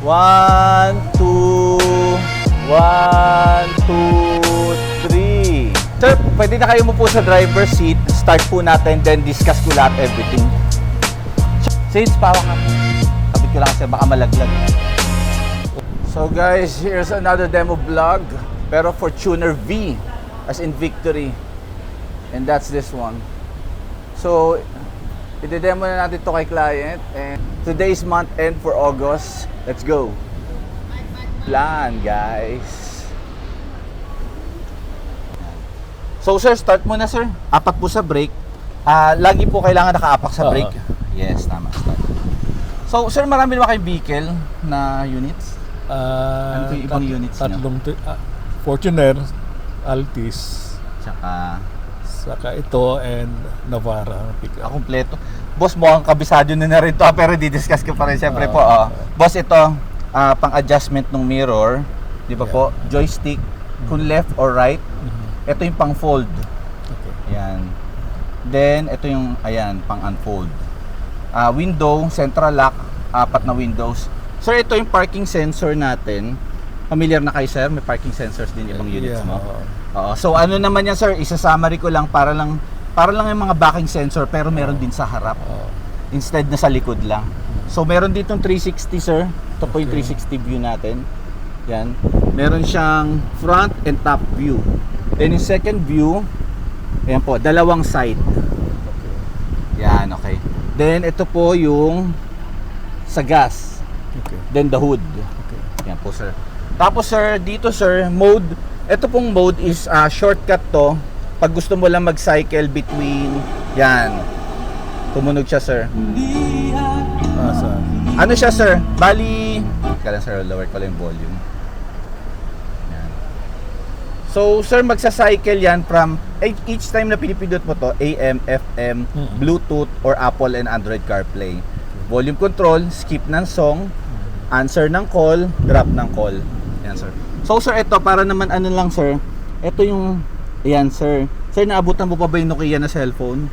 1, 2, 1, 2, 3. Sir, pwede na kayo po sa driver's seat. Start po natin, then discuss ko lahat everything. Since pawak ka. Kapit ko lang kasi baka malaglag. So guys, here's another demo vlog. Pero Fortuner V, as in victory. And that's this one. So, i-demo na natin to kay client. And today is month end for August. Let's go. Plan, guys. So sir, start muna sir. Apak po sa brake. Lagi po kailangan nakaapak sa brake. Yes, tama. Start. So sir, marami ba kayong vehicle na units? Ano po yung ibang units nyo? Tatlong Fortuner, Altis, saka ito and Navara pickup. Kompleto. Boss, mukhang kabisado na rin to, pero di-discuss ko pa rin siyempre po. Boss, ito pang adjustment ng mirror, di ba po? Joystick, kung left or right. Ito yung pang fold. Okay. Ayan. Then ito yung pang unfold. Window, central lock, 4 na windows. Sir, ito yung parking sensor natin. Familiar na kayo sir? May parking sensors din ibang units mo. Oo. So ano naman yan sir? Isa-summary ko lang para lang yung mga backing sensor pero meron din sa harap. Instead na sa likod lang. So meron ditong 360 sir. Ito po yung 360 view natin. Yan. Meron siyang front and top view. Then yung second view, ayan po, dalawang side. Yan, okay. Then ito po yung sa gas. Okay. Then the hood. Okay. Yan po sir. Tapos sir, dito sir, mode. Ito pong mode is shortcut to. Pag gusto mo lang mag-cycle between, yan. Tumunog siya sir. Ano siya sir? Bali, kailan sir, lower ko lang yung volume. So, sir, magsa-cycle yan from each time na pinipindot mo to, AM, FM, Bluetooth, or Apple and Android CarPlay. Volume control, skip ng song, answer ng call, drop ng call. Yan, sir. So, sir, ito, para naman ano lang, sir. Ito yung, ayan, sir. Sir, naabutan mo pa ba yung Nokia na cellphone?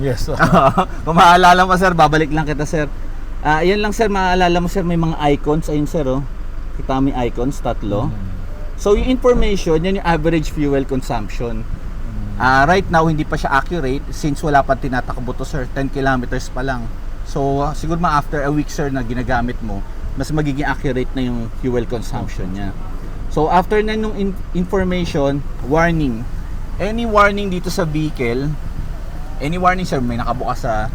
Yes. Kung maaalala mo, sir, babalik lang kita, sir. Ayan lang, sir, maaalala mo, sir, may mga icons. Ayun, sir, oh. Kita mo yung icons, tatlo. So yung information, yan yung average fuel consumption. Right now, hindi pa siya accurate since wala pa tinatakbo to sir, 10 kilometers pa lang. So siguro after a week sir na ginagamit mo, mas magiging accurate na yung fuel consumption niya. So after na nung information, warning. Any warning dito sa vehicle, any warning sir, may nakabukas sa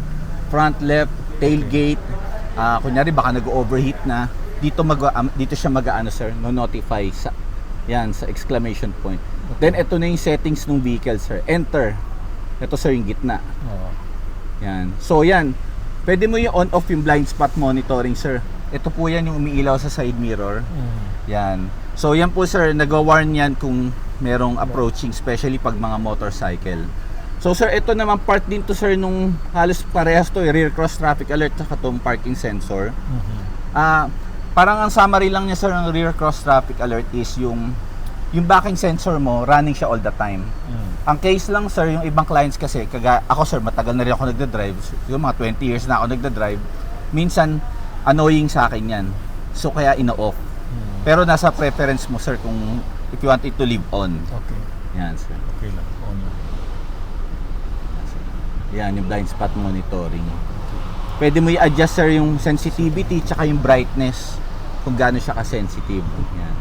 front left, tailgate, kunyari baka nag-overheat na, dito siya mag-aano sir, no-notify sa yan, sa exclamation point. Then, ito na yung settings ng vehicle, sir. Enter. Ito, sir, yung gitna. Yan. So, yan. Pwede mo yung on-off yung blind spot monitoring, sir. Ito po yan yung umiilaw sa side mirror. Yan. So, yan po, sir. Nag-warn yan kung merong approaching, especially pag mga motorcycle. So, sir, ito naman part din to, sir, nung halos parehas to, rear cross traffic alert saka itong parking sensor. Parang ang summary lang niya sir ng rear cross traffic alert is yung backing sensor mo running siya all the time. Ang case lang sir, yung ibang clients kasi, ako sir, matagal na rin ako nagda-drive. Yung mga 20 years na ako nagda-drive. Minsan annoying sa akin yan. So kaya ino-off. Pero nasa preference mo sir kung if you want it to live on. Okay. Yan sir. Okay lang. On. Yan yung blind spot monitoring. Pwede mo i-adjust sir yung sensitivity tsaka yung brightness kung gaano siya ka-sensitive. Yan.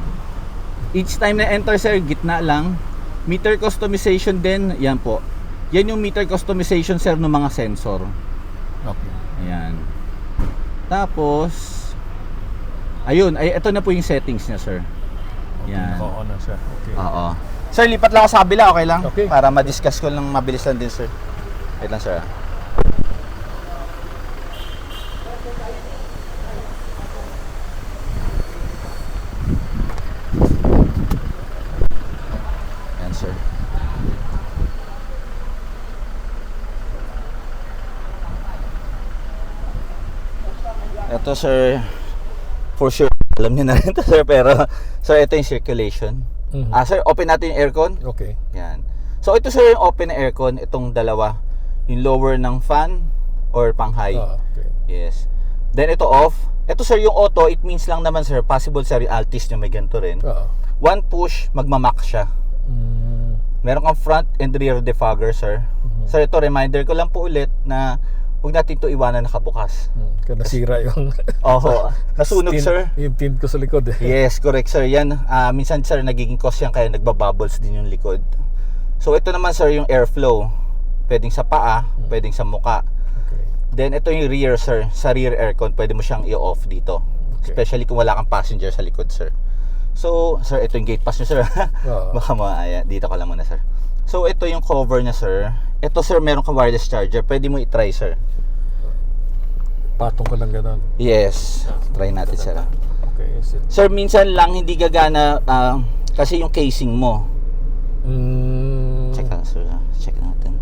Each time na enter sir, gitna lang. Meter customization din, yan po. Yan yung meter customization sir ng mga sensor. Okay. Ayan. Tapos, ayun, ito na po yung settings niya sir. Yan. Naka-on na siya. Okay. Oo. Sir, lipat lang ako sa kabila, okay lang? Okay. Para ma-discuss ko lang mabilis lang din sir. Wait lang sir. Ito sir, for sure alam niyo na rin ito sir, pero sir, ito yung circulation. Sir, open natin yung aircon. Okay. Yan. So ito sir yung open na aircon, itong dalawa, yung lower ng fan or pang high. Okay. Yes. Then ito off. Ito sir, yung auto, it means lang naman sir, possible sir, yung Altis nyo may ganito rin. Oo. One push, magmamak siya. Meron kang front and rear defogger sir. Sir, ito reminder ko lang po ulit na huwag natin ito iwanan nakabukas. Kaya nasira yung Oho, nasunog tin- sir. Yung tint ko sa likod eh. Yes, correct sir. Yan, minsan sir, nagiging cause yan kaya nagbabubbles din yung likod. So ito naman sir, yung airflow. Pwedeng sa paa, pwedeng sa muka. Okay. Then ito yung rear sir. Sa rear aircon, pwede mo siyang i-off dito. Okay. Especially kung wala kang passenger sa likod sir. So, sir, ito yung gate pass nyo sir. Oo. Baka dito ka lang muna sir. So ito yung cover niya sir. Ito sir, meron kang wireless charger. Pwede mo i-try sir. Patong ko lang gano'n. Yes. Try natin sir. Okay, is it? Sir, minsan lang hindi gagana kasi yung casing mo. Check na sir. Check natin.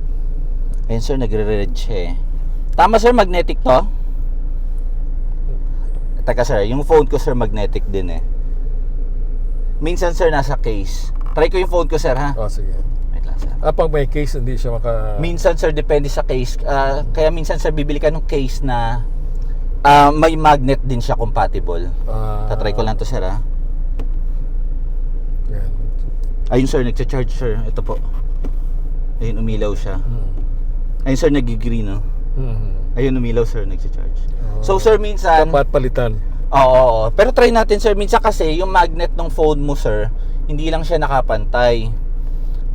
Ayun sir, nagre-red siya eh. Tama sir, magnetic to? Teka sir, yung phone ko sir, magnetic din eh. Minsan sir, nasa case. Try ko yung phone ko sir ha. Oh, sige. Wait lang sir. Pag may case, hindi siya Minsan sir, depende sa case. Kaya minsan sir, bibili ka ng case na may magnet din siya compatible. Tatry ko lang to sir ha. Yan. Ayun sir, nagcha-charge sir. Ito po. Ayun, umilaw siya. Ayun sir, nag-green no. Ayun, umilaw sir, nagcha-charge. So sir, minsan Dapat palitan. Oo. Pero try natin sir, minsan kasi yung magnet ng phone mo sir, hindi lang siya nakapantay.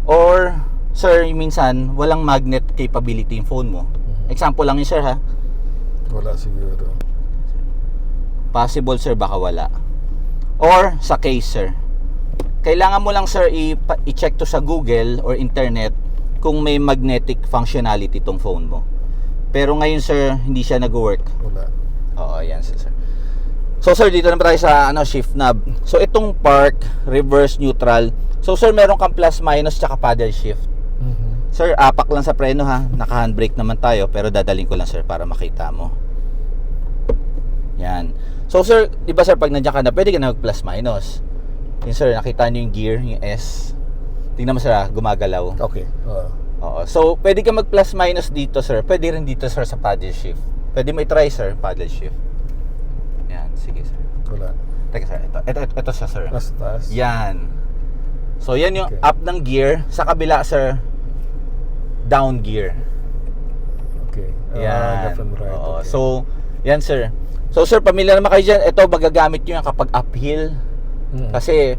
Or sir, minsan walang magnet capability yung phone mo. Example lang yun sir ha. Wala siguro. Possible sir, baka wala. Or sa case sir. Kailangan mo lang sir i-check to sa Google or internet kung may magnetic functionality tong phone mo. Pero ngayon sir, hindi siya nag-work. Wala. Oo, yan sir. So sir, dito na tayo sa shift knob. So itong park, reverse, neutral. So sir, meron kang plus minus tsaka paddle shift. Sir, apak lang sa preno ha. Naka-handbrake naman tayo, pero dadaling ko lang sir para makita mo. Yan. So sir, di ba sir, pag nandiyan ka na, pwede ka na mag plus minus. Yun sir, nakita niyo yung gear, yung S. Tingnan mo sir ha, gumagalaw. Okay. Oo. So pwede ka mag plus minus dito sir. Pwede rin dito sir sa paddle shift. Pwede mo i-try sir, paddle shift. Yan, sige sir. Wala. Teka sir, ito siya sir. Taas. Yan. So yan yung Okay. up ng gear. Sa kabila sir, down gear. Okay. Yan. Left and right. Oo. Okay. So, yan sir. So sir, pamilyar naman kayo dyan. Ito, magagamit nyo yan kapag uphill. Kasi,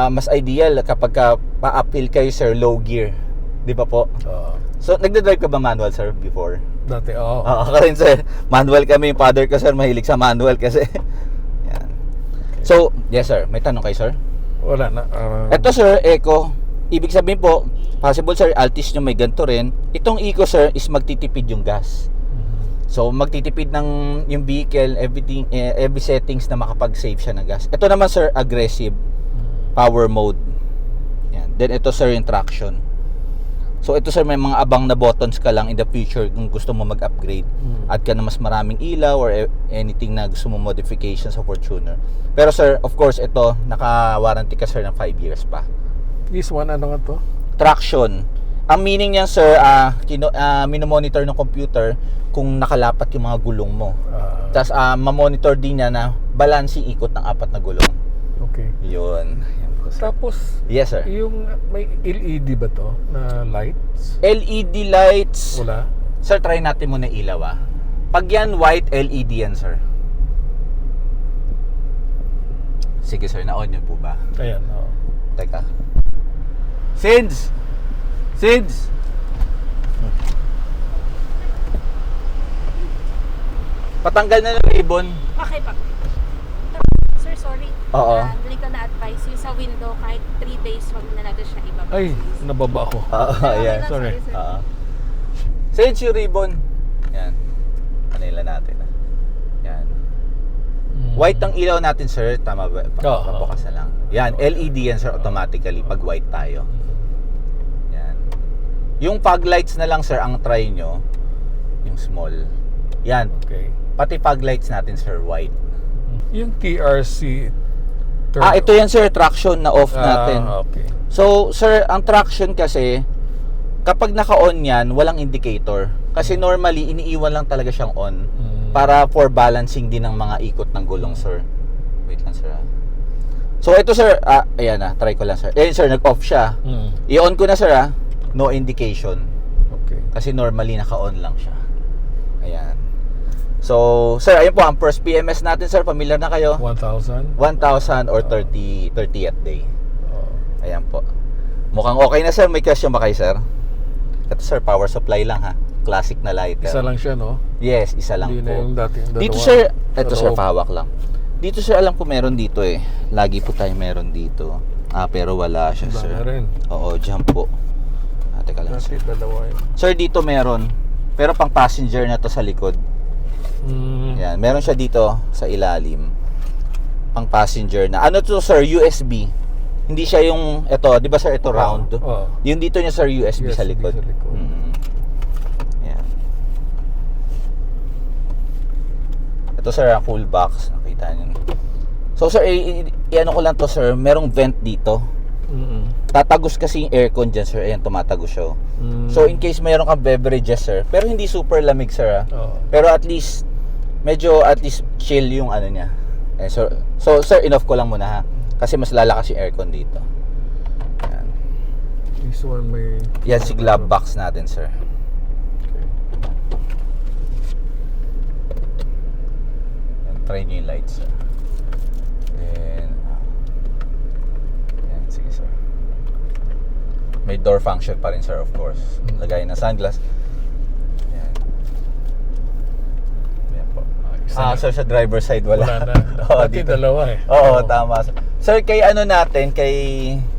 mas ideal kapag pa-uphill kayo sir, low gear. Di ba po? So, nagdadrive ka ba manual sir before? Dati, oo. Oo, ka rin sir. Manual kami. Yung father ko sir, mahilig sa manual kasi. Yan. So, yes sir. May tanong kayo sir? Wala na. Ito sir, Eco. Ibig sabihin po, possible sir, Altis nyo may ganito rin. Itong Eco sir is magtitipid yung gas. So magtitipid ng yung vehicle, everything, every settings na makapag-save siya ng gas. Ito naman sir, aggressive power mode. Yan. Then ito sir, yung traction. So ito sir, may mga abang na buttons ka lang in the future kung gusto mo mag-upgrade. Add ka na mas maraming ilaw or anything na gusto mo modification sa Fortuner. Pero sir, of course, ito, naka-warranty ka sir ng 5 years pa. This one, ano nga to? Traction. Ang meaning niyan sir, minomonitor ng computer kung nakalapat yung mga gulong mo. Tapos mamonitor din niya na balancing ikot ng 4 na gulong. Okay. Yun. Yan po, sir. Tapos, Yes sir. yung may LED ba to na lights? LED lights. Wala. Sir, try natin muna ilaw ah. Pag yan white, LED yan sir. Sige sir, na-on yun po ba? Ayan, oo. Teka. Sids! Sids! Patanggal na ng ribbon. Okay pa. Sir, sorry. Oo. Hindi ko na-advise yung sa window kahit 3 days wag na natin siya ibaba. Ay, nababa ako. Yan. Sorry. Sir. Sids yung ribbon. Yan. Kanila natin. Yan. White ang ilaw natin sir. Tama ba? Oo. Pabukas na lang. Yan. LED yan sir automatically pag white tayo. Yan. Yung fog lights na lang sir ang try nyo. Yung small. Yan. Okay. Pati fog lights natin sir white. Yung TRC Ito yan sir, traction na off natin. Okay. So sir, ang traction kasi kapag naka-on yan, walang indicator. Kasi normally iniiwan lang talaga siyang on. para for balancing din ng mga ikot ng gulong, sir. Wait lang, sir. So ito, sir, ayan na, try ko lang, sir. Sir, nag-off siya. I-on ko na, sir, no indication. Okay. Kasi normally naka-on lang siya. Ayan. So, sir, ayun po ang first PMS natin, sir. Familiar na kayo? 1,000? 1,000 or 30th day. Oo. Ayan po. Mukhang okay na, sir. May question ba kayo, sir? Ito, sir, power supply lang, ha. Classic na lighter. Isa lang siya, no? Yes, isa lang Hindi po. na yung dating dalawa. Dito, sir, ito, sir, Pero- pahawak lang. Dito, sir, alam ko meron dito, eh. Lagi po tayo meron dito. Pero wala siya, Wala sir. na rin. Oo, dyan po. Teka lang, sir. Dati dalawa yun. Sir, dito meron. Pero pang passenger na to sa likod. Yan, meron siya dito sa ilalim. Pang passenger na. Ano to, sir? USB. Hindi siya yung ito, 'di ba, sir, ito round. Oo. Yung dito niya, sir, USB sa likod. sa likod. Yan. Ito, sir, ang full box. Nakita niyo. So, sir, i-ano ko lang to, sir. Merong vent dito. Tatagos kasi yung aircon dyan, sir. Ayan, tumatagos siya. So, in case mayroon kang beverages, sir. Pero hindi super lamig, sir. Oo. Pero at least chill yung ano niya. So sir, enough ko lang muna, ha. Kasi mas lalakas yung aircon dito. Yan. This one may... Yan si glove box natin, sir. Okay. Yan, try nyo yung lights, sir. Then, yan, sige, sir. May door function pa rin, sir, of course. Lagay na sunglass. Yan. Yan po. Sir, sa driver side wala. Wala na. Oo, Dati dito. dalawa eh. Oo, tama. Sir, kay ano natin, kay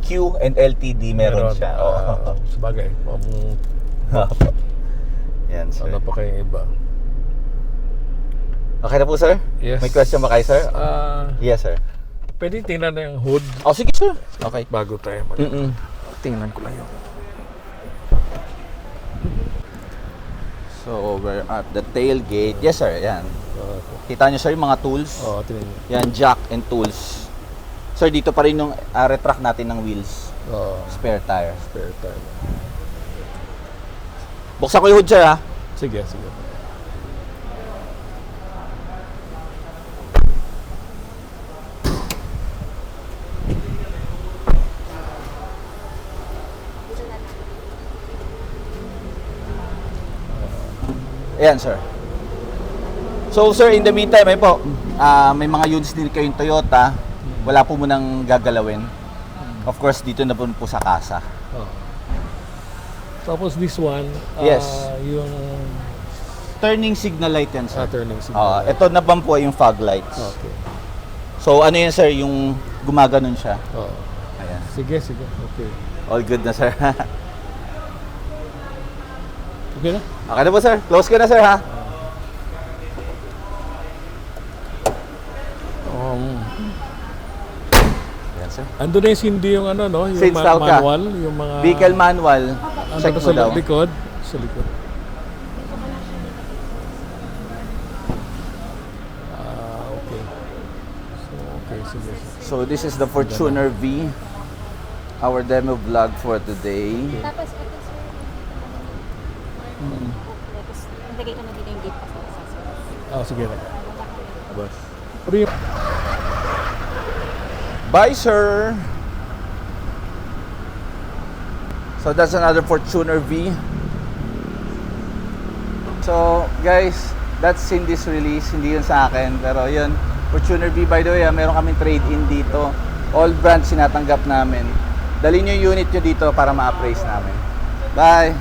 Q and LTD meron siya. Oo. Sabagay. Yan, sir. Ano pa kayo iba? Okay na po, sir? Yes. May question ba kayo, sir? Yes, sir. Pwede tingnan na yung hood Oh, sige, sir. Okay. bago tayo mag... Tingnan ko lang yun. So, we're at the tailgate. Yes, sir. Yan. Kita nyo, sir, yung mga tools. Oo, tingnan nyo. Yan, jack and tools. Sir, dito pa rin yung retract natin ng wheels. Oo. Spare tire. Spare time. Buksan ko yung hood, sir, ha? Sige, sige. Ayan, sir. So, sir, in the meantime, may mga units din kayong Toyota. Wala po munang gagalawin. Of course, dito na po sa kasa. Oo. Tapos this one, Yes. yung Turning signal light yan, sir. turning signal. Ito na po yung fog lights. Okay. So, ano yan, sir? Yung gumaganon siya. Oo. Ayan. Sige, sige. Okay. All good na, sir. Okay na? Okay na po, sir. Close ko na, sir, ha? Ayan, sir. Ando na yung sindi yung ano, no? Yung Since manual, yung mga... Vehicle manual. Ando Check na mo sa daw. likod. Sa likod. Okay. So, okay, sige. So, this is the Fortuner V. Our demo vlog for today. Tapos ito sir. Tapos nilagay ko na dito yung gate pass na sa sir. Sige na. Boss. Pero yung... Bye, sir. So that's another Fortuner V. So guys, that's in this release. Hindi yun sa akin, pero yun. Fortuner V, by the way, meron kaming trade-in dito. All brands sinatanggap namin. Dali nyo yung unit nyo dito para ma-appraise namin. Bye.